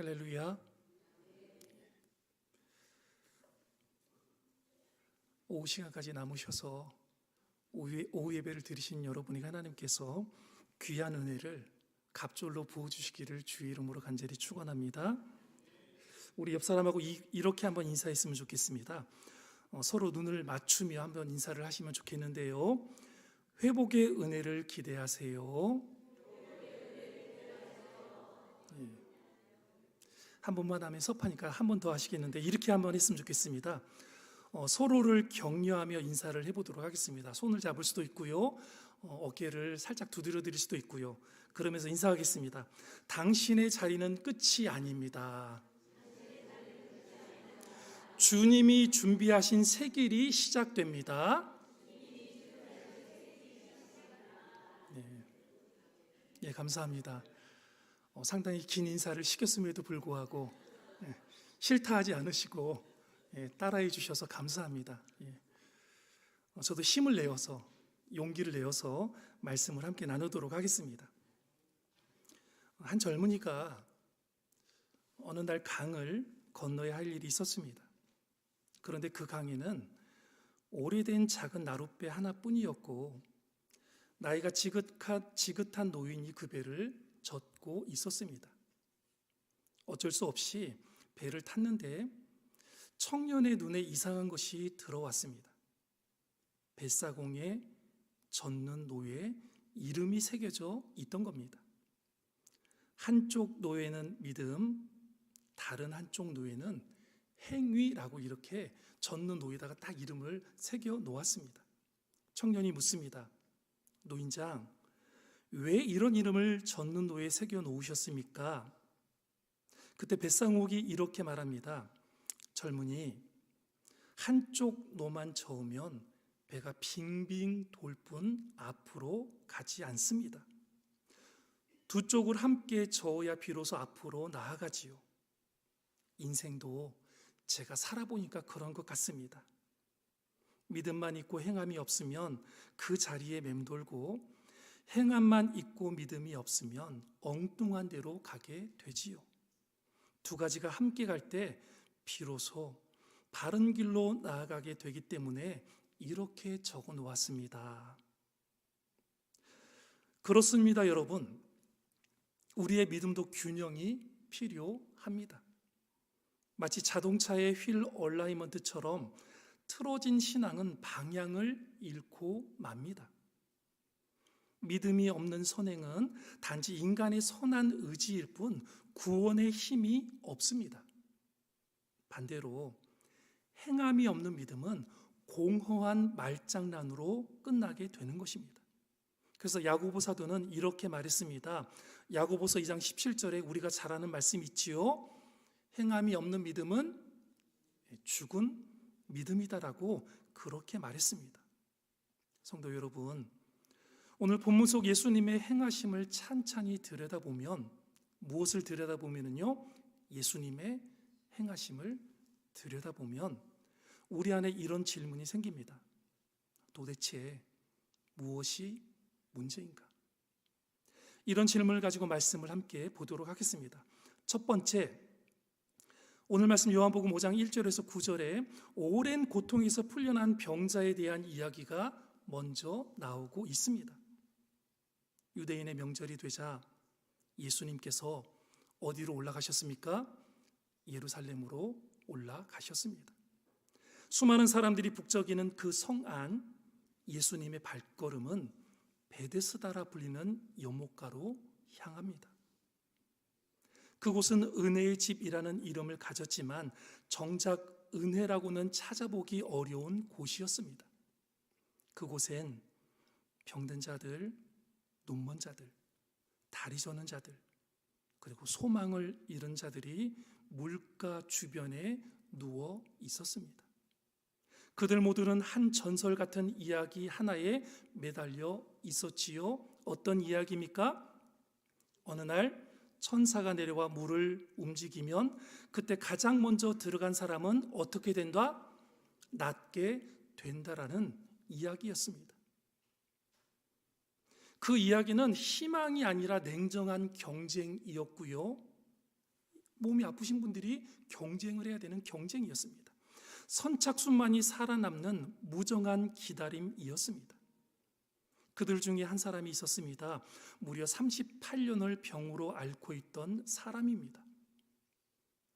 할렐루야. 오후 시간까지 남으셔서 오후 예배를 드리신 여러분이 하나님께서 귀한 은혜를 갑절로 부어주시기를 주의 이름으로 간절히 축원합니다. 우리 옆 사람하고 이렇게 한번 인사했으면 좋겠습니다. 서로 눈을 맞추며 한번 인사를 하시면 좋겠는데요. 회복의 은혜를 기대하세요. 한 번만 하면 섭하니까 한 번 더 하시겠는데 이렇게 한번 했으면 좋겠습니다. 서로를 격려하며 인사를 해보도록 하겠습니다. 손을 잡을 수도 있고요, 어깨를 살짝 두드려 드릴 수도 있고요. 그러면서 인사하겠습니다. 당신의 자리는 끝이 아닙니다. 주님이 준비하신 새 길이 시작됩니다. 네, 감사합니다. 상당히 긴 인사를 시켰음에도 불구하고 싫다 하지 않으시고 따라해 주셔서 감사합니다. 저도 힘을 내어서, 용기를 내어서 말씀을 함께 나누도록 하겠습니다. 한 젊은이가 어느 날 강을 건너야 할 일이 있었습니다. 그런데 그 강에는 오래된 작은 나룻배 하나뿐이었고 나이가 지긋한 노인이 그 배를 젓고 있었습니다. 어쩔 수 없이 배를 탔는데 청년의 눈에 이상한 것이 들어왔습니다. 뱃사공에 젓는 노예의 이름이 새겨져 있던 겁니다. 한쪽 노예는 믿음, 다른 한쪽 노예는 행위라고 이렇게 젓는 노예에다가 딱 이름을 새겨 놓았습니다. 청년이 묻습니다. 노인장, 왜 이런 이름을 젓는 노예에 새겨 놓으셨습니까? 그때 뱃사공이 이렇게 말합니다. 젊은이, 한쪽 노만 저으면 배가 빙빙 돌 뿐 앞으로 가지 않습니다. 두 쪽을 함께 저어야 비로소 앞으로 나아가지요. 인생도 제가 살아보니까 그런 것 같습니다. 믿음만 있고 행함이 없으면 그 자리에 맴돌고 행함만 있고 믿음이 없으면 엉뚱한 데로 가게 되지요. 두 가지가 함께 갈 때 비로소 바른 길로 나아가게 되기 때문에 이렇게 적어 놓았습니다. 그렇습니다, 여러분. 우리의 믿음도 균형이 필요합니다. 마치 자동차의 휠 얼라이먼트처럼 틀어진 신앙은 방향을 잃고 맙니다. 믿음이 없는 선행은 단지 인간의 선한 의지일 뿐 구원의 힘이 없습니다. 반대로 행함이 없는 믿음은 공허한 말장난으로 끝나게 되는 것입니다. 그래서 야고보 사도는 이렇게 말했습니다. 야고보서 2장 17절에 우리가 잘 아는 말씀 있지요. 행함이 없는 믿음은 죽은 믿음이다라고 그렇게 말했습니다. 성도 여러분, 오늘 본문 속 예수님의 행하심을 찬찬히 들여다보면 무엇을 들여다보면요? 예수님의 행하심을 들여다보면 우리 안에 이런 질문이 생깁니다. 도대체 무엇이 문제인가? 이런 질문을 가지고 말씀을 함께 보도록 하겠습니다. 첫 번째, 오늘 말씀 요한복음 5장 1절에서 9절에 오랜 고통에서 풀려난 병자에 대한 이야기가 먼저 나오고 있습니다. 유대인의 명절이 되자 예수님께서 어디로 올라가셨습니까? 예루살렘으로 올라가셨습니다. 수많은 사람들이 북적이는 그 성 안, 예수님의 발걸음은 베데스다라 불리는 연못가로 향합니다. 그곳은 은혜의 집이라는 이름을 가졌지만 정작 은혜라고는 찾아보기 어려운 곳이었습니다. 그곳엔 병든 자들, 눈먼 자들, 다리 저는 자들, 그리고 소망을 잃은 자들이 물가 주변에 누워 있었습니다. 그들 모두는 한 전설 같은 이야기 하나에 매달려 있었지요. 어떤 이야기입니까? 어느 날 천사가 내려와 물을 움직이면 그때 가장 먼저 들어간 사람은 어떻게 된다? 낫게 된다라는 이야기였습니다. 그 이야기는 희망이 아니라 냉정한 경쟁이었고요. 몸이 아프신 분들이 경쟁을 해야 되는 경쟁이었습니다. 선착순만이 살아남는 무정한 기다림이었습니다. 그들 중에 한 사람이 있었습니다. 무려 38년을 병으로 앓고 있던 사람입니다.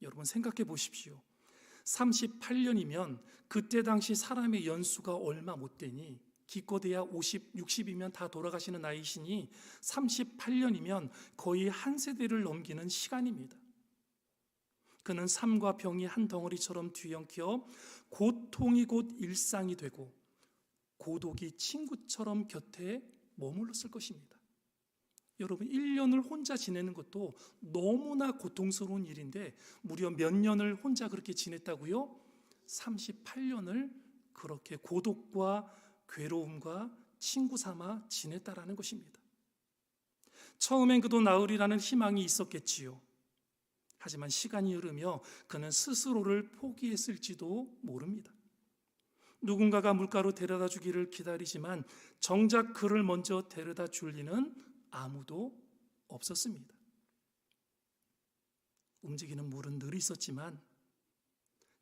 여러분 생각해 보십시오. 38년이면 그때 당시 사람의 연수가 얼마 못 되니, 기껏해야 50, 60이면 다 돌아가시는 나이시니 38년이면 거의 한 세대를 넘기는 시간입니다. 그는 삶과 병이 한 덩어리처럼 뒤엉켜 고통이 곧 일상이 되고 고독이 친구처럼 곁에 머물렀을 것입니다. 여러분, 1년을 혼자 지내는 것도 너무나 고통스러운 일인데 무려 몇 년을 혼자 그렇게 지냈다고요? 38년을 그렇게 고독과 괴로움과 친구 삼아 지냈다라는 것입니다. 처음엔 그도 나으리라는 희망이 있었겠지요. 하지만 시간이 흐르며 그는 스스로를 포기했을지도 모릅니다. 누군가가 물가로 데려다 주기를 기다리지만 정작 그를 먼저 데려다 줄 리는 아무도 없었습니다. 움직이는 물은 늘 있었지만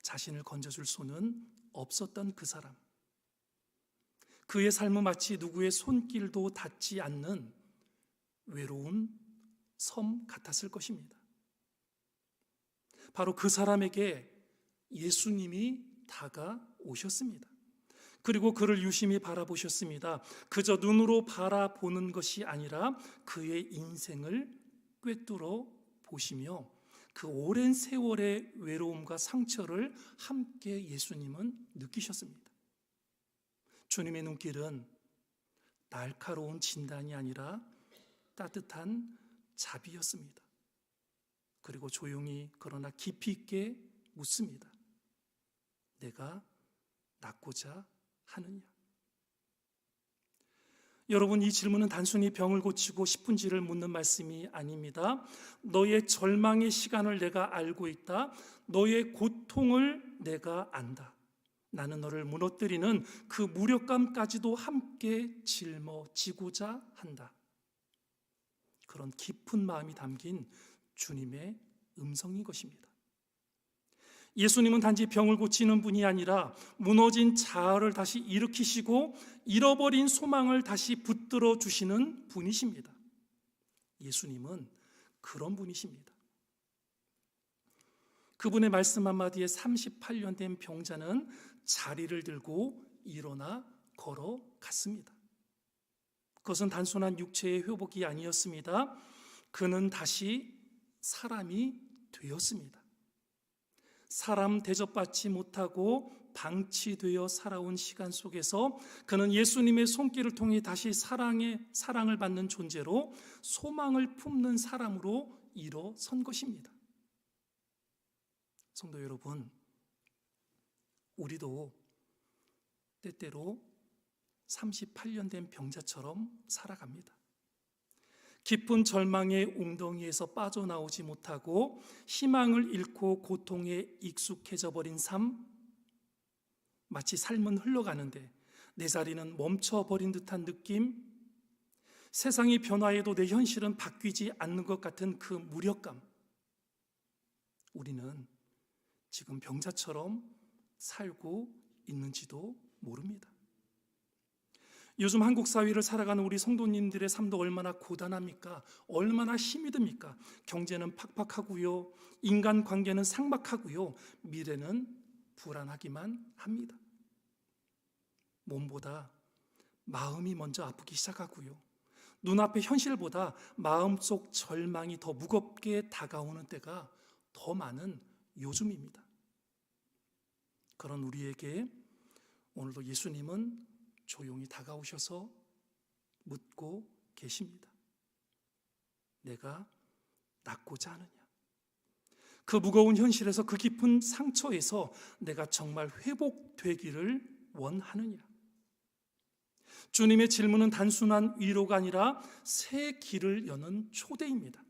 자신을 건져줄 손은 없었던 그 사람. 그의 삶은 마치 누구의 손길도 닿지 않는 외로운 섬 같았을 것입니다. 바로 그 사람에게 예수님이 다가오셨습니다. 그리고 그를 유심히 바라보셨습니다. 그저 눈으로 바라보는 것이 아니라 그의 인생을 꿰뚫어 보시며 그 오랜 세월의 외로움과 상처를 함께 예수님은 느끼셨습니다. 주님의 눈길은 날카로운 진단이 아니라 따뜻한 자비였습니다. 그리고 조용히 그러나 깊이 있게 묻습니다. 내가 낫고자 하느냐? 여러분, 이 질문은 단순히 병을 고치고 싶은지를 묻는 말씀이 아닙니다. 너의 절망의 시간을 내가 알고 있다. 너의 고통을 내가 안다. 나는 너를 무너뜨리는 그 무력감까지도 함께 짊어지고자 한다. 그런 깊은 마음이 담긴 주님의 음성인 것입니다. 예수님은 단지 병을 고치는 분이 아니라 무너진 자아를 다시 일으키시고 잃어버린 소망을 다시 붙들어 주시는 분이십니다. 예수님은 그런 분이십니다. 그분의 말씀 한마디에 38년 된 병자는 자리를 들고 일어나 걸어갔습니다. 그것은 단순한 육체의 회복이 아니었습니다. 그는 다시 사람이 되었습니다. 사람 대접받지 못하고 방치되어 살아온 시간 속에서 그는 예수님의 손길을 통해 다시 사랑을 받는 존재로 소망을 품는 사람으로 일어선 것입니다. 성도 여러분, 우리도 때때로 38년 된 병자처럼 살아갑니다. 깊은 절망의 웅덩이에서 빠져나오지 못하고 희망을 잃고 고통에 익숙해져 버린 삶, 마치 삶은 흘러가는데 내 자리는 멈춰버린 듯한 느낌, 세상이 변화해도 내 현실은 바뀌지 않는 것 같은 그 무력감, 우리는 지금 병자처럼 살고 있는지도 모릅니다. 요즘 한국 사회를 살아가는 우리 성도님들의 삶도 얼마나 고단합니까? 얼마나 힘이 듭니까? 경제는 팍팍하고요, 인간관계는 삭막하고요, 미래는 불안하기만 합니다. 몸보다 마음이 먼저 아프기 시작하고요, 눈앞의 현실보다 마음속 절망이 더 무겁게 다가오는 때가 더 많은 요즘입니다. 그런 우리에게 오늘도 예수님은 조용히 다가오셔서 묻고 계십니다. 내가 낫고자 하느냐? 그 무거운 현실에서, 그 깊은 상처에서 내가 정말 회복되기를 원하느냐? 주님의 질문은 단순한 위로가 아니라 새 길을 여는 초대입니다.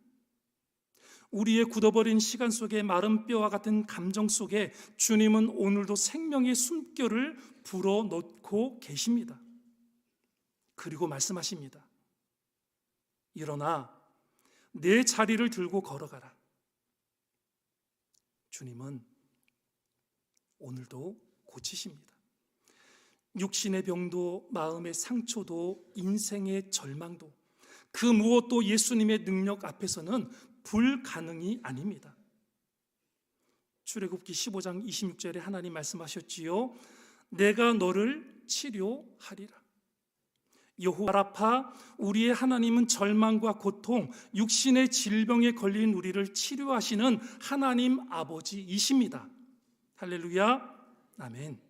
우리의 굳어버린 시간 속에 마른 뼈와 같은 감정 속에 주님은 오늘도 생명의 숨결을 불어넣고 계십니다. 그리고 말씀하십니다. 일어나 내 자리를 들고 걸어가라. 주님은 오늘도 고치십니다. 육신의 병도, 마음의 상처도, 인생의 절망도, 그 무엇도 예수님의 능력 앞에서는 불가능이 아닙니다. 출애굽기 15장 26절에 하나님 말씀하셨지요. 내가 너를 치료하리라. 여호와 라파, 우리의 하나님은 절망과 고통, 육신의 질병에 걸린 우리를 치료하시는 하나님 아버지이십니다. 할렐루야, 아멘.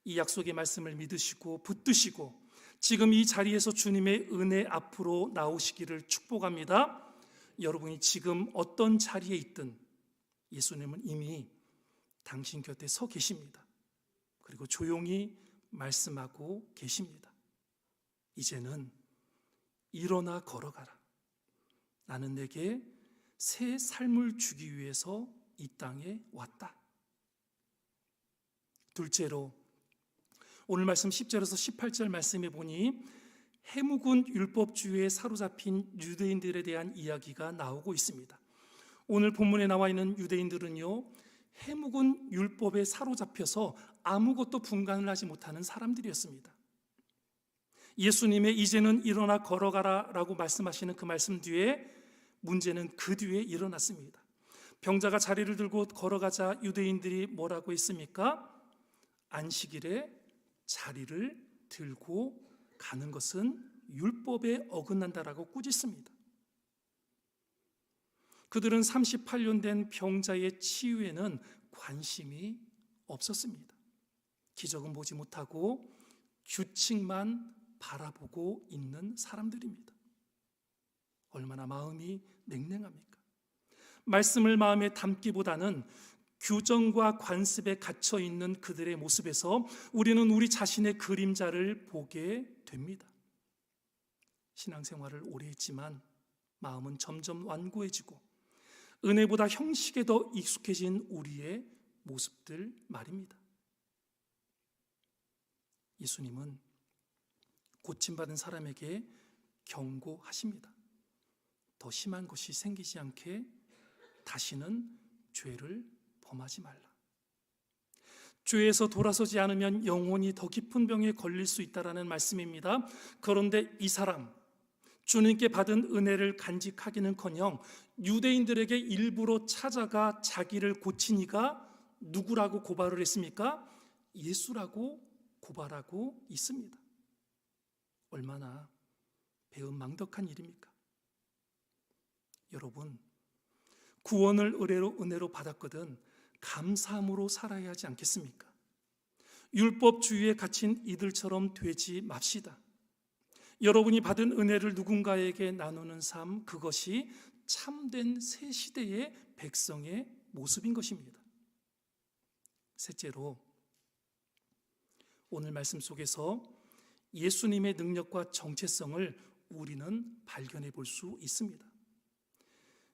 이 약속의 말씀을 믿으시고 붙드시고 지금 이 자리에서 주님의 은혜 앞으로 나오시기를 축복합니다. 여러분이 지금 어떤 자리에 있든 예수님은 이미 당신 곁에 서 계십니다. 그리고 조용히 말씀하고 계십니다. 이제는 일어나 걸어가라. 나는 내게 새 삶을 주기 위해서 이 땅에 왔다. 둘째로 오늘 말씀 10절에서 18절 말씀에 보니 해묵은 율법주의에 사로잡힌 유대인들에 대한 이야기가 나오고 있습니다. 오늘 본문에 나와 있는 유대인들은요, 해묵은 율법에 사로잡혀서 아무것도 분간을 하지 못하는 사람들이었습니다. 예수님의 이제는 일어나 걸어가라 라고 말씀하시는 그 말씀 뒤에 문제는 그 뒤에 일어났습니다. 병자가 자리를 들고 걸어가자 유대인들이 뭐라고 했습니까? 안식일에 자리를 들고 가는 것은 율법에 어긋난다라고 꾸짖습니다. 그들은 38년 된 병자의 치유에는 관심이 없었습니다. 기적은 보지 못하고 규칙만 바라보고 있는 사람들입니다. 얼마나 마음이 냉랭합니까? 말씀을 마음에 담기보다는 규정과 관습에 갇혀 있는 그들의 모습에서 우리는 우리 자신의 그림자를 보게 됩니다. 신앙생활을 오래 했지만 마음은 점점 완고해지고 은혜보다 형식에 더 익숙해진 우리의 모습들 말입니다. 예수님은 고침받은 사람에게 경고하십니다. 더 심한 것이 생기지 않게 다시는 죄를 범하지 말라. 죄에서 돌아서지 않으면 영혼이 더 깊은 병에 걸릴 수 있다라는 말씀입니다. 그런데 이 사람, 주님께 받은 은혜를 간직하기는커녕 유대인들에게 일부러 찾아가 자기를 고친 이가 누구라고 고발을 했습니까? 예수라고 고발하고 있습니다. 얼마나 배은망덕한 일입니까? 여러분, 구원을 은혜로 받았거든 감사함으로 살아야 하지 않겠습니까? 율법주의에 갇힌 이들처럼 되지 맙시다. 여러분이 받은 은혜를 누군가에게 나누는 삶, 그것이 참된 새 시대의 백성의 모습인 것입니다. 셋째로, 오늘 말씀 속에서 예수님의 능력과 정체성을 우리는 발견해 볼 수 있습니다.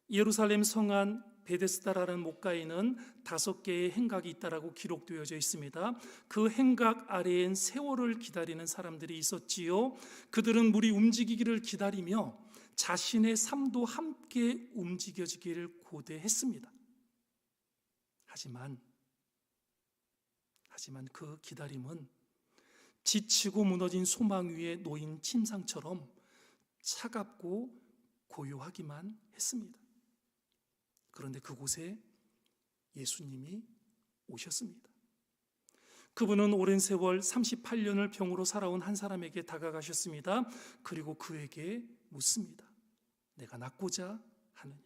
예루살렘 성안 베데스다라는 목가에는 5개의 행각이 있다라고 기록되어져 있습니다. 그 행각 아래엔 세월을 기다리는 사람들이 있었지요. 그들은 물이 움직이기를 기다리며 자신의 삶도 함께 움직여지기를 고대했습니다. 하지만 그 기다림은 지치고 무너진 소망 위에 놓인 침상처럼 차갑고 고요하기만 했습니다. 그런데 그곳에 예수님이 오셨습니다. 그분은 오랜 세월 38년을 병으로 살아온 한 사람에게 다가가셨습니다. 그리고 그에게 묻습니다. 내가 낫고자 하느냐?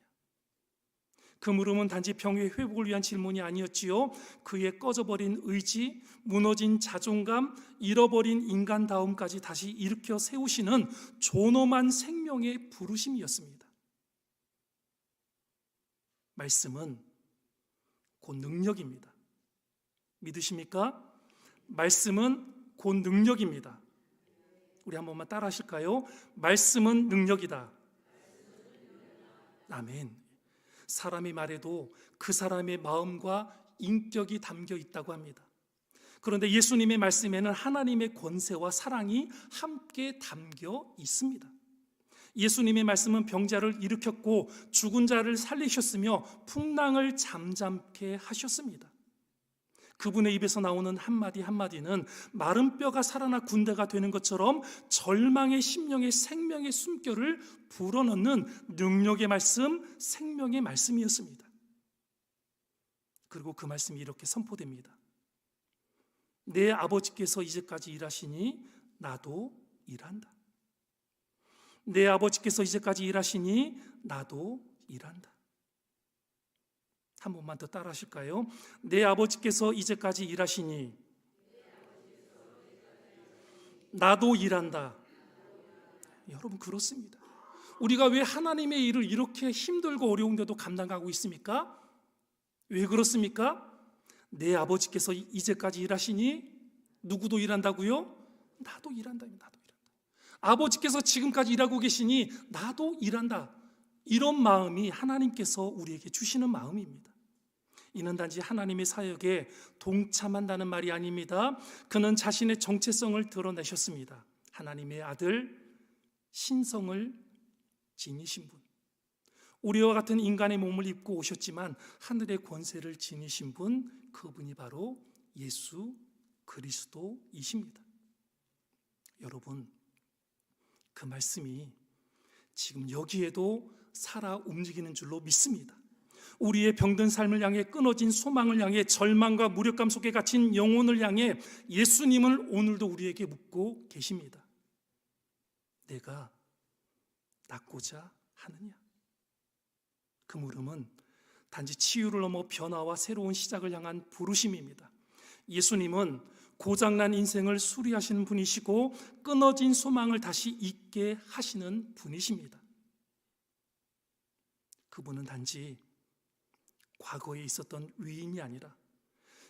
그 물음은 단지 병의 회복을 위한 질문이 아니었지요. 그의 꺼져버린 의지, 무너진 자존감, 잃어버린 인간다움까지 다시 일으켜 세우시는 존엄한 생명의 부르심이었습니다. 말씀은 곧 능력입니다. 믿으십니까? 말씀은 곧 능력입니다. 우리 한 번만 따라 하실까요? 말씀은 능력이다. 아멘. 사람이 말해도 그 사람의 마음과 인격이 담겨 있다고 합니다. 그런데 예수님의 말씀에는 하나님의 권세와 사랑이 함께 담겨 있습니다. 예수님의 말씀은 병자를 일으켰고 죽은 자를 살리셨으며 풍랑을 잠잠케 하셨습니다. 그분의 입에서 나오는 한마디 한마디는 마른 뼈가 살아나 군대가 되는 것처럼 절망의 심령의 생명의 숨결을 불어넣는 능력의 말씀, 생명의 말씀이었습니다. 그리고 그 말씀이 이렇게 선포됩니다. 내 아버지께서 이제까지 일하시니 나도 일한다. 내 아버지께서 이제까지 일하시니 나도 일한다. 한 번만 더 따라 하실까요? 내 아버지께서 이제까지 일하시니 나도 일한다. 여러분, 그렇습니다. 우리가 왜 하나님의 일을 이렇게 힘들고 어려운데도 감당하고 있습니까? 왜 그렇습니까? 내 아버지께서 이제까지 일하시니 누구도 일한다고요? 나도 일한다. 나도 일한다. 아버지께서 지금까지 일하고 계시니 나도 일한다. 이런 마음이 하나님께서 우리에게 주시는 마음입니다. 이는 단지 하나님의 사역에 동참한다는 말이 아닙니다. 그는 자신의 정체성을 드러내셨습니다. 하나님의 아들, 신성을 지니신 분, 우리와 같은 인간의 몸을 입고 오셨지만 하늘의 권세를 지니신 분, 그분이 바로 예수 그리스도이십니다. 여러분, 그 말씀이 지금 여기에도 살아 움직이는 줄로 믿습니다. 우리의 병든 삶을 향해, 끊어진 소망을 향해, 절망과 무력감 속에 갇힌 영혼을 향해 예수님을 오늘도 우리에게 묻고 계십니다. 내가 낫고자 하느냐? 그 물음은 단지 치유를 넘어 변화와 새로운 시작을 향한 부르심입니다. 예수님은 고장난 인생을 수리하시는 분이시고 끊어진 소망을 다시 있게 하시는 분이십니다. 그분은 단지 과거에 있었던 위인이 아니라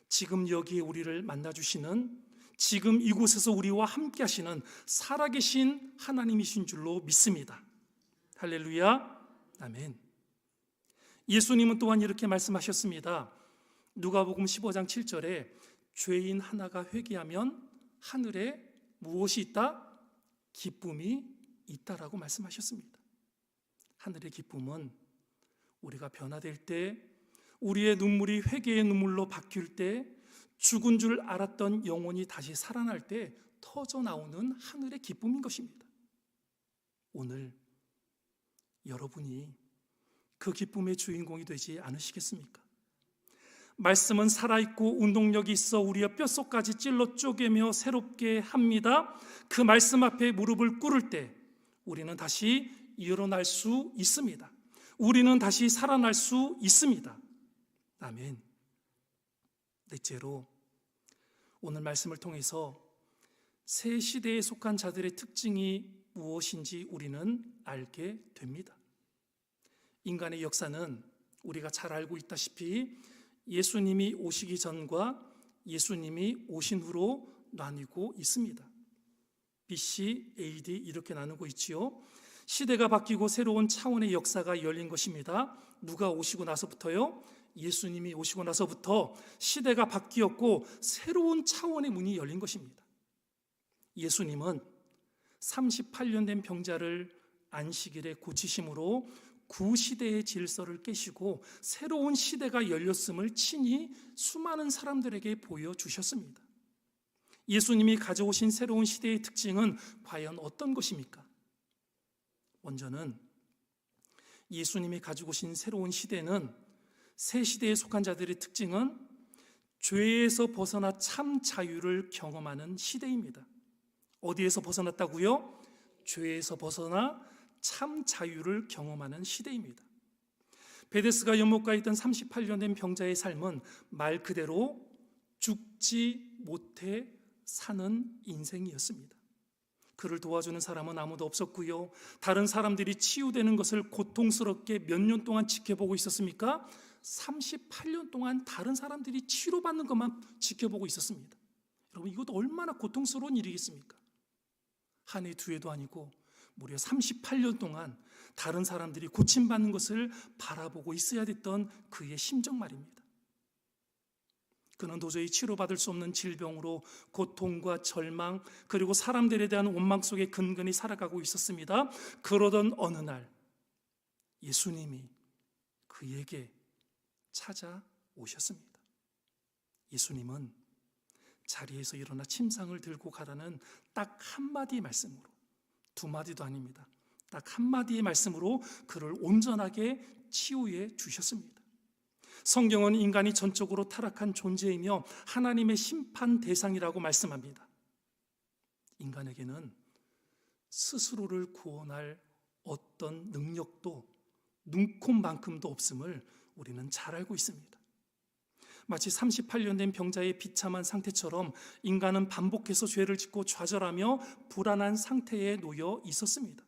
지금 여기에 우리를 만나주시는, 지금 이곳에서 우리와 함께 하시는 살아계신 하나님이신 줄로 믿습니다. 할렐루야, 아멘. 예수님은 또한 이렇게 말씀하셨습니다. 누가복음 15장 7절에 죄인 하나가 회개하면 하늘에 무엇이 있다? 기쁨이 있다라고 말씀하셨습니다. 하늘의 기쁨은 우리가 변화될 때, 우리의 눈물이 회개의 눈물로 바뀔 때, 죽은 줄 알았던 영혼이 다시 살아날 때 터져 나오는 하늘의 기쁨인 것입니다. 오늘 여러분이 그 기쁨의 주인공이 되지 않으시겠습니까? 말씀은 살아있고 운동력이 있어 우리의 뼛속까지 찔러 쪼개며 새롭게 합니다. 그 말씀 앞에 무릎을 꿇을 때 우리는 다시 일어날 수 있습니다. 우리는 다시 살아날 수 있습니다. 아멘. 넷째로, 오늘 말씀을 통해서 새 시대에 속한 자들의 특징이 무엇인지 우리는 알게 됩니다. 인간의 역사는 우리가 잘 알고 있다시피 예수님이 오시기 전과 예수님이 오신 후로 나뉘고 있습니다. BC, AD 이렇게 나누고 있지요. 시대가 바뀌고 새로운 차원의 역사가 열린 것입니다. 누가 오시고 나서부터요? 예수님이 오시고 나서부터 시대가 바뀌었고 새로운 차원의 문이 열린 것입니다. 예수님은 38년 된 병자를 안식일에 고치심으로 구시대의 질서를 깨시고 새로운 시대가 열렸음을 친히 수많은 사람들에게 보여주셨습니다. 예수님이 가져오신 새로운 시대의 특징은 과연 어떤 것입니까? 먼저는 예수님이 가지고 오신 새로운 시대는, 새 시대에 속한 자들의 특징은 죄에서 벗어나 참 자유를 경험하는 시대입니다. 어디에서 벗어났다고요? 죄에서 벗어나 참 자유를 경험하는 시대입니다. 베데스가 연못가에 있던 38년 된 병자의 삶은 말 그대로 죽지 못해 사는 인생이었습니다. 그를 도와주는 사람은 아무도 없었고요. 다른 사람들이 치유되는 것을 고통스럽게 몇 년 동안 지켜보고 있었습니까? 38년 동안 다른 사람들이 치료받는 것만 지켜보고 있었습니다. 여러분, 이것도 얼마나 고통스러운 일이겠습니까? 한 해, 두 해도 아니고 무려 38년 동안 다른 사람들이 고침받는 것을 바라보고 있어야 됐던 그의 심정 말입니다. 그는 도저히 치료받을 수 없는 질병으로 고통과 절망 그리고 사람들에 대한 원망 속에 근근히 살아가고 있었습니다. 그러던 어느 날 예수님이 그에게 찾아오셨습니다. 예수님은 자리에서 일어나 침상을 들고 가라는 딱 한마디의 말씀으로, 두 마디도 아닙니다. 딱 한마디의 말씀으로 그를 온전하게 치유해 주셨습니다. 성경은 인간이 전적으로 타락한 존재이며 하나님의 심판 대상이라고 말씀합니다. 인간에게는 스스로를 구원할 어떤 능력도 눈꼽만큼도 없음을 우리는 잘 알고 있습니다. 마치 38년 된 병자의 비참한 상태처럼 인간은 반복해서 죄를 짓고 좌절하며 불안한 상태에 놓여 있었습니다.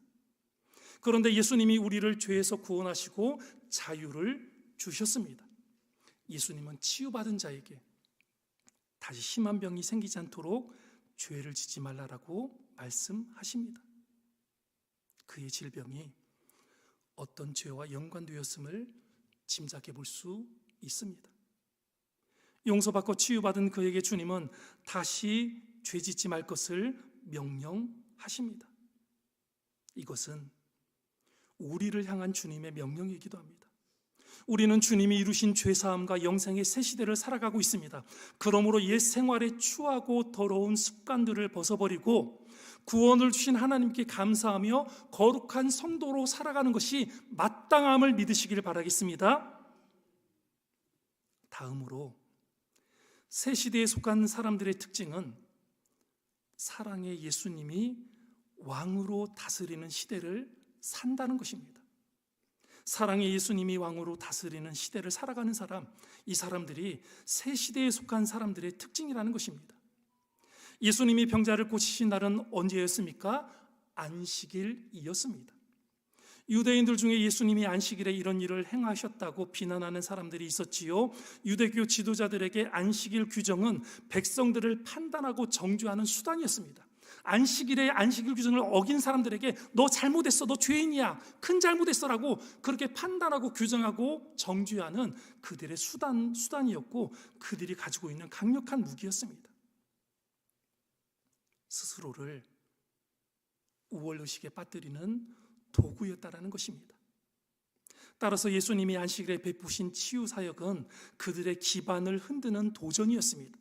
그런데 예수님이 우리를 죄에서 구원하시고 자유를 주셨습니다. 예수님은 치유받은 자에게 다시 심한 병이 생기지 않도록 죄를 짓지 말라라고 말씀하십니다. 그의 질병이 어떤 죄와 연관되었음을 짐작해 볼 수 있습니다. 용서받고 치유받은 그에게 주님은 다시 죄 짓지 말 것을 명령하십니다. 이것은 우리를 향한 주님의 명령이기도 합니다. 우리는 주님이 이루신 죄사함과 영생의 새 시대를 살아가고 있습니다. 그러므로 옛 생활의 추하고 더러운 습관들을 벗어버리고 구원을 주신 하나님께 감사하며 거룩한 성도로 살아가는 것이 마땅함을 믿으시기를 바라겠습니다. 다음으로 새 시대에 속한 사람들의 특징은 사랑의 예수님이 왕으로 다스리는 시대를 산다는 것입니다. 사랑의 예수님이 왕으로 다스리는 시대를 살아가는 사람, 이 사람들이 새 시대에 속한 사람들의 특징이라는 것입니다. 예수님이 병자를 고치신 날은 언제였습니까? 안식일이었습니다. 유대인들 중에 예수님이 안식일에 이런 일을 행하셨다고 비난하는 사람들이 있었지요. 유대교 지도자들에게 안식일 규정은 백성들을 판단하고 정죄하는 수단이었습니다. 안식일의 안식일 규정을 어긴 사람들에게 너 잘못했어, 너 죄인이야, 큰 잘못했어라고 그렇게 판단하고 규정하고 정죄하는 그들의 수단이었고 그들이 가지고 있는 강력한 무기였습니다. 스스로를 우월의식에 빠뜨리는 도구였다라는 것입니다. 따라서 예수님이 안식일에 베푸신 치유 사역은 그들의 기반을 흔드는 도전이었습니다.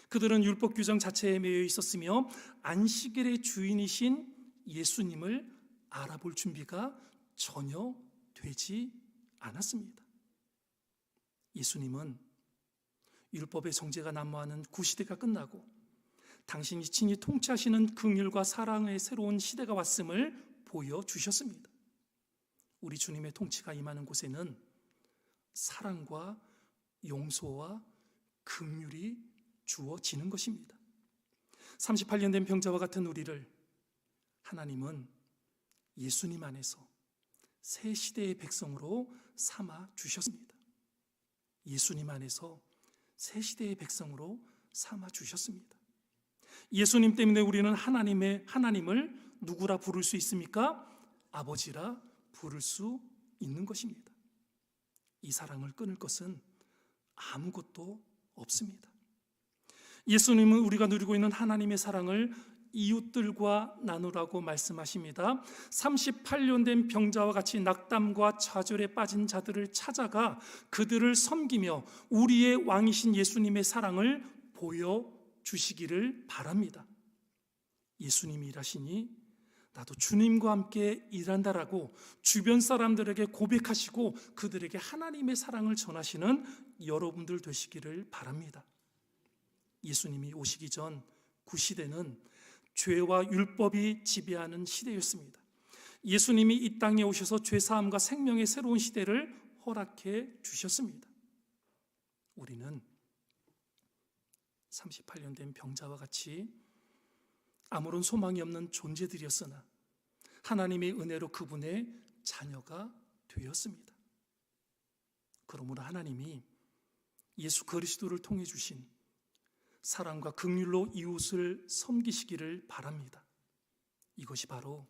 그들은 율법 규정 자체에 매여 있었으며 안식일의 주인이신 예수님을 알아볼 준비가 전혀 되지 않았습니다. 예수님은 율법의 정죄가 난무하는 구시대가 끝나고 당신이 친히 통치하시는 긍휼과 사랑의 새로운 시대가 왔음을 보여주셨습니다. 우리 주님의 통치가 임하는 곳에는 사랑과 용서와 긍휼이 주어지는 것입니다. 38년 된 병자와 같은 우리를 하나님은 예수님 안에서 새 시대의 백성으로 삼아 주셨습니다. 예수님 안에서 새 시대의 백성으로 삼아 주셨습니다. 예수님 때문에 우리는 하나님을 누구라 부를 수 있습니까? 아버지라 부를 수 있는 것입니다. 이 사랑을 끊을 것은 아무것도 없습니다. 예수님은 우리가 누리고 있는 하나님의 사랑을 이웃들과 나누라고 말씀하십니다. 38년 된 병자와 같이 낙담과 좌절에 빠진 자들을 찾아가 그들을 섬기며 우리의 왕이신 예수님의 사랑을 보여주시기를 바랍니다. 예수님이 일하시니 나도 주님과 함께 일한다라고 주변 사람들에게 고백하시고 그들에게 하나님의 사랑을 전하시는 여러분들 되시기를 바랍니다. 예수님이 오시기 전 구시대는 죄와 율법이 지배하는 시대였습니다. 예수님이 이 땅에 오셔서 죄사함과 생명의 새로운 시대를 허락해 주셨습니다. 우리는 38년 된 병자와 같이 아무런 소망이 없는 존재들이었으나 하나님의 은혜로 그분의 자녀가 되었습니다. 그러므로 하나님이 예수 그리스도를 통해 주신 사랑과 긍휼로 이웃을 섬기시기를 바랍니다. 이것이 바로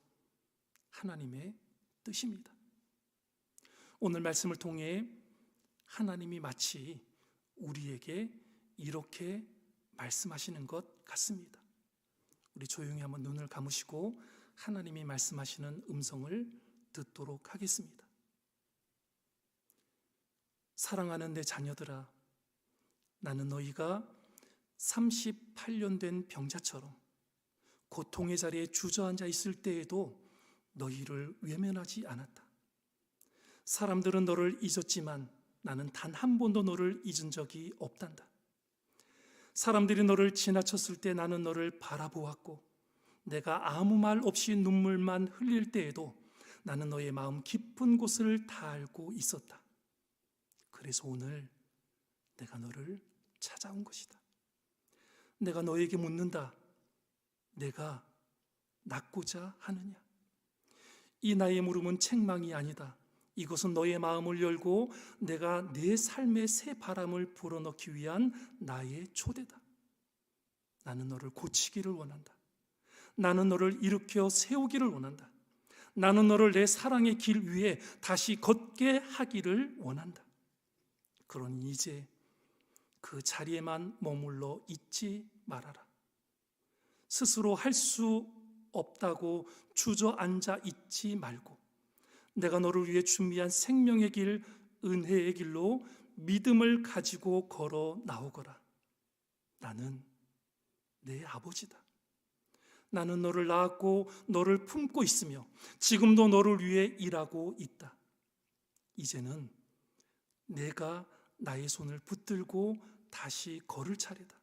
하나님의 뜻입니다. 오늘 말씀을 통해 하나님이 마치 우리에게 이렇게 말씀하시는 것 같습니다. 우리 조용히 한번 눈을 감으시고 하나님이 말씀하시는 음성을 듣도록 하겠습니다. 사랑하는 내 자녀들아, 나는 너희가 38년 된 병자처럼 고통의 자리에 주저앉아 있을 때에도 너희를 외면하지 않았다. 사람들은 너를 잊었지만 나는 단 한 번도 너를 잊은 적이 없단다. 사람들이 너를 지나쳤을 때 나는 너를 바라보았고, 내가 아무 말 없이 눈물만 흘릴 때에도 나는 너의 마음 깊은 곳을 다 알고 있었다. 그래서 오늘 내가 너를 찾아온 것이다. 내가 너에게 묻는다. 내가 낫고자 하느냐? 이 나의 물음은 책망이 아니다. 이것은 너의 마음을 열고 내가 내 삶에 새 바람을 불어넣기 위한 나의 초대다. 나는 너를 고치기를 원한다. 나는 너를 일으켜 세우기를 원한다. 나는 너를 내 사랑의 길 위에 다시 걷게 하기를 원한다. 그러니 이제 그 자리에만 머물러 있지 말아라. 스스로 할 수 없다고 주저앉아 있지 말고 내가 너를 위해 준비한 생명의 길, 은혜의 길로 믿음을 가지고 걸어 나오거라. 나는 내 아버지다. 나는 너를 낳았고 너를 품고 있으며 지금도 너를 위해 일하고 있다. 이제는 내가 나의 손을 붙들고 다시 걸을 차례다.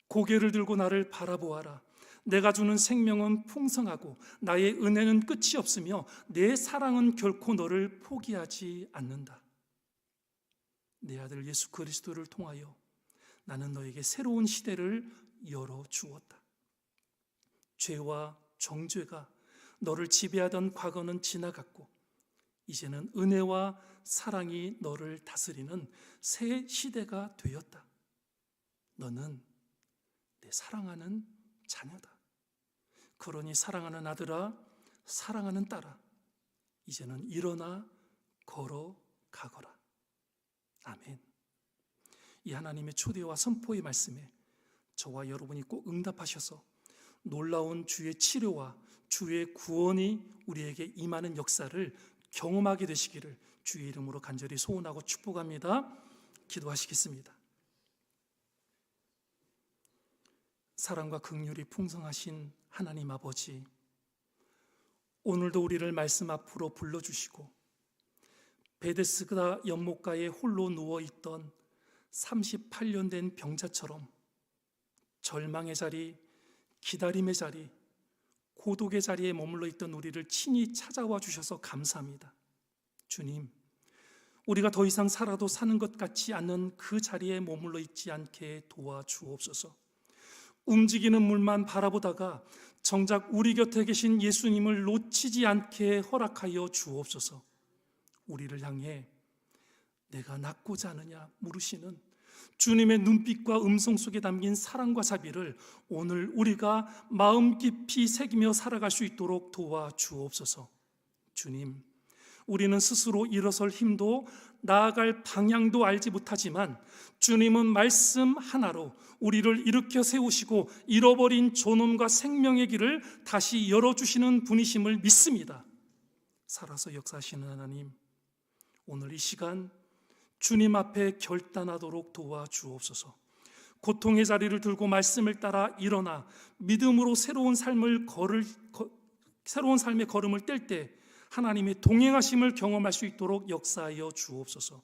고개를 들고 나를 바라보아라. 내가 주는 생명은 풍성하고 나의 은혜는 끝이 없으며 내 사랑은 결코 너를 포기하지 않는다. 내 아들 예수 그리스도를 통하여 나는 너에게 새로운 시대를 열어주었다. 죄와 정죄가 너를 지배하던 과거는 지나갔고 이제는 은혜와 사랑이 너를 다스리는 새 시대가 되었다. 너는 내 사랑하는 자녀다. 그러니 사랑하는 아들아, 사랑하는 딸아, 이제는 일어나 걸어가거라. 아멘. 이 하나님의 초대와 선포의 말씀에 저와 여러분이 꼭 응답하셔서 놀라운 주의 치료와 주의 구원이 우리에게 임하는 역사를 경험하게 되시기를 주의 이름으로 간절히 소원하고 축복합니다. 기도하시겠습니다. 사랑과 긍휼이 풍성하신 하나님 아버지, 오늘도 우리를 말씀 앞으로 불러주시고 베데스다 연못가에 홀로 누워있던 38년 된 병자처럼 절망의 자리, 기다림의 자리, 고독의 자리에 머물러 있던 우리를 친히 찾아와 주셔서 감사합니다. 주님, 우리가 더 이상 살아도 사는 것 같지 않는 그 자리에 머물러 있지 않게 도와주옵소서. 움직이는 물만 바라보다가 정작 우리 곁에 계신 예수님을 놓치지 않게 허락하여 주옵소서. 우리를 향해 내가 낫고자 하느냐 물으시는 주님의 눈빛과 음성 속에 담긴 사랑과 자비를 오늘 우리가 마음 깊이 새기며 살아갈 수 있도록 도와주옵소서. 주님, 우리는 스스로 일어설 힘도 나아갈 방향도 알지 못하지만 주님은 말씀 하나로 우리를 일으켜 세우시고 잃어버린 존엄과 생명의 길을 다시 열어주시는 분이심을 믿습니다. 살아서 역사하시는 하나님, 오늘 이 시간 주님 앞에 결단하도록 도와주옵소서. 고통의 자리를 들고 말씀을 따라 일어나 믿음으로 새로운 삶의 걸음을 뗄 때 하나님의 동행하심을 경험할 수 있도록 역사하여 주옵소서.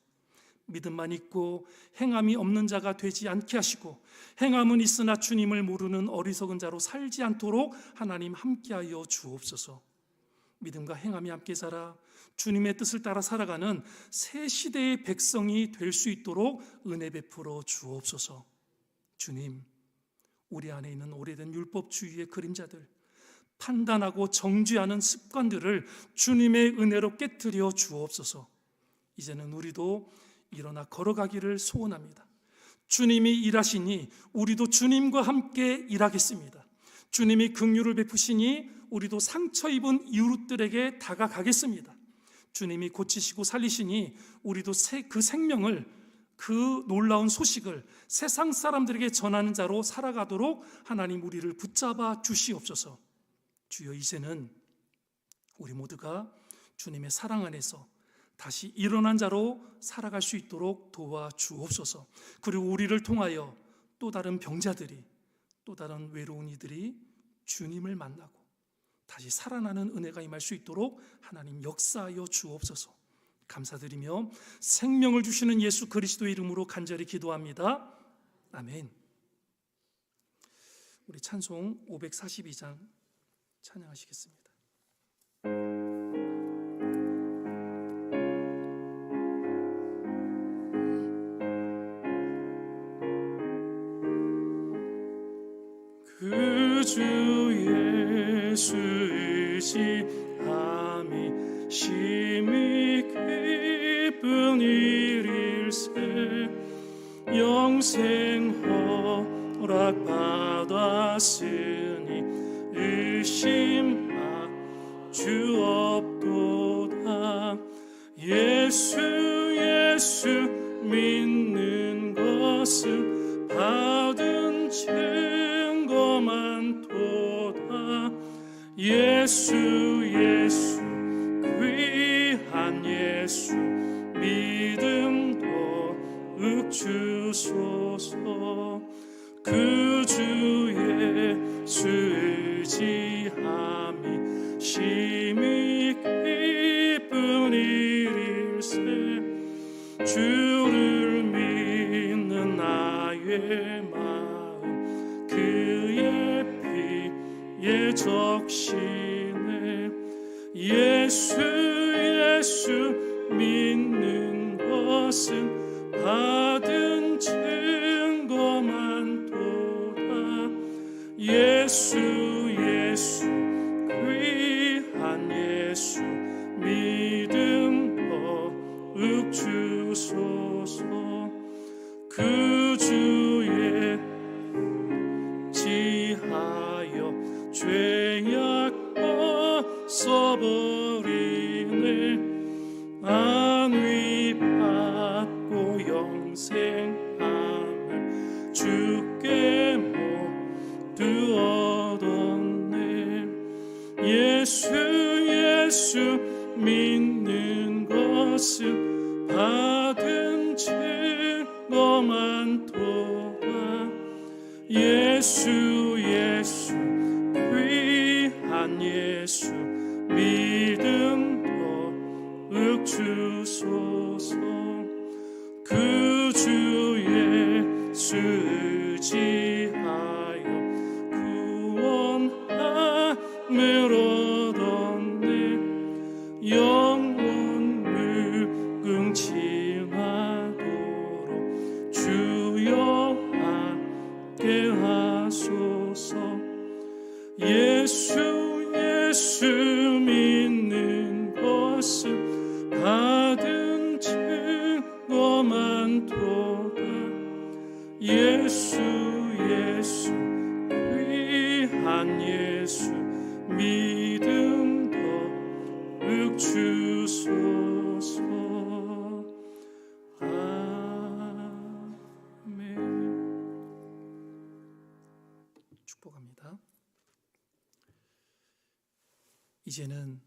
믿음만 있고 행함이 없는 자가 되지 않게 하시고 행함은 있으나 주님을 모르는 어리석은 자로 살지 않도록 하나님 함께하여 주옵소서. 믿음과 행함이 함께 자라 주님의 뜻을 따라 살아가는 새 시대의 백성이 될 수 있도록 은혜 베풀어 주옵소서. 주님, 우리 안에 있는 오래된 율법주의의 그림자들, 판단하고 정죄하는 습관들을 주님의 은혜로 깨트려 주옵소서. 이제는 우리도 일어나 걸어가기를 소원합니다. 주님이 일하시니 우리도 주님과 함께 일하겠습니다. 주님이 긍휼을 베푸시니 우리도 상처 입은 이웃들에게 다가가겠습니다. 주님이 고치시고 살리시니 우리도 그 생명을 그 놀라운 소식을 세상 사람들에게 전하는 자로 살아가도록 하나님 우리를 붙잡아 주시옵소서. 주여, 이제는 우리 모두가 주님의 사랑 안에서 다시 일어난 자로 살아갈 수 있도록 도와주옵소서. 그리고 우리를 통하여 또 다른 병자들이, 또 다른 외로운 이들이 주님을 만나고 다시 살아나는 은혜가 임할 수 있도록 하나님 역사하여 주옵소서. 감사드리며 생명을 주시는 예수 그리스도의 이름으로 간절히 기도합니다. 아멘. 우리 찬송 542장 찬양하시겠습니다. 그 주 예수 의지함이 심히 기쁜 일일세. 영생 허락받았으니 의심할 주 없도다. 예수 믿는 것은 받은 증거만 도다. 예수 귀한 예수 믿음도 읊주소서. 그 주 예수 의지함이 심히 기쁜 일일세. 주를 믿는 나의 마음 그의 피에 적시네. 예수 믿는 것은 받은 증거만 도다. 예수 귀한 예수 믿음도 읊주소서. 그 주의 지하여 죄악 벗어버리네. 안위 받고 영생함을 주께 모두 얻었네. 예수 믿는 것은 받은 증거만 도다. 예수 귀한 예수 믿음도 읊주소서. 그 주 예수 의지하여 구원함을 얻었네. 영원 무궁징하도록 주여 함께 하소서. 예수 믿는 것은 받은 증거만 도다. 예수 귀한 예수 믿음도 읊주소서. 아멘. 축복합니다. 이제는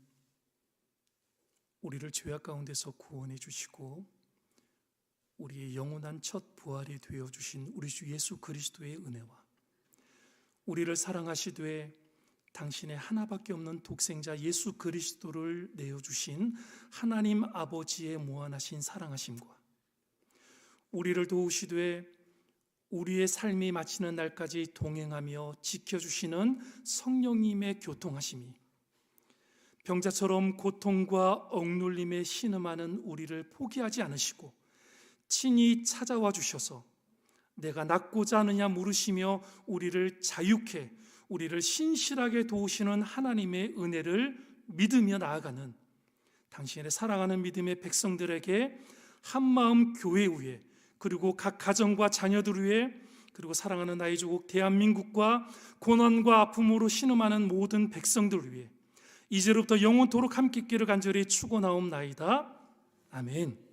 우리를 죄악 가운데서 구원해 주시고 우리의 영원한 첫 부활이 되어 주신 우리 주 예수 그리스도의 은혜와 우리를 사랑하시되 당신의 하나밖에 없는 독생자 예수 그리스도를 내어주신 하나님 아버지의 무한하신 사랑하심과 우리를 도우시되 우리의 삶이 마치는 날까지 동행하며 지켜주시는 성령님의 교통하심이 병자처럼 고통과 억눌림에 신음하는 우리를 포기하지 않으시고 친히 찾아와 주셔서 내가 낫고자 하느냐 물으시며 우리를 자유케 우리를 신실하게 도우시는 하나님의 은혜를 믿으며 나아가는 당신의 사랑하는 믿음의 백성들에게 한마음 교회 위에 그리고 각 가정과 자녀들 위에 그리고 사랑하는 나의 조국 대한민국과 고난과 아픔으로 신음하는 모든 백성들 위에 이제로부터 영원토록 함께 있기를 간절히 축원하옵나이다. 아멘.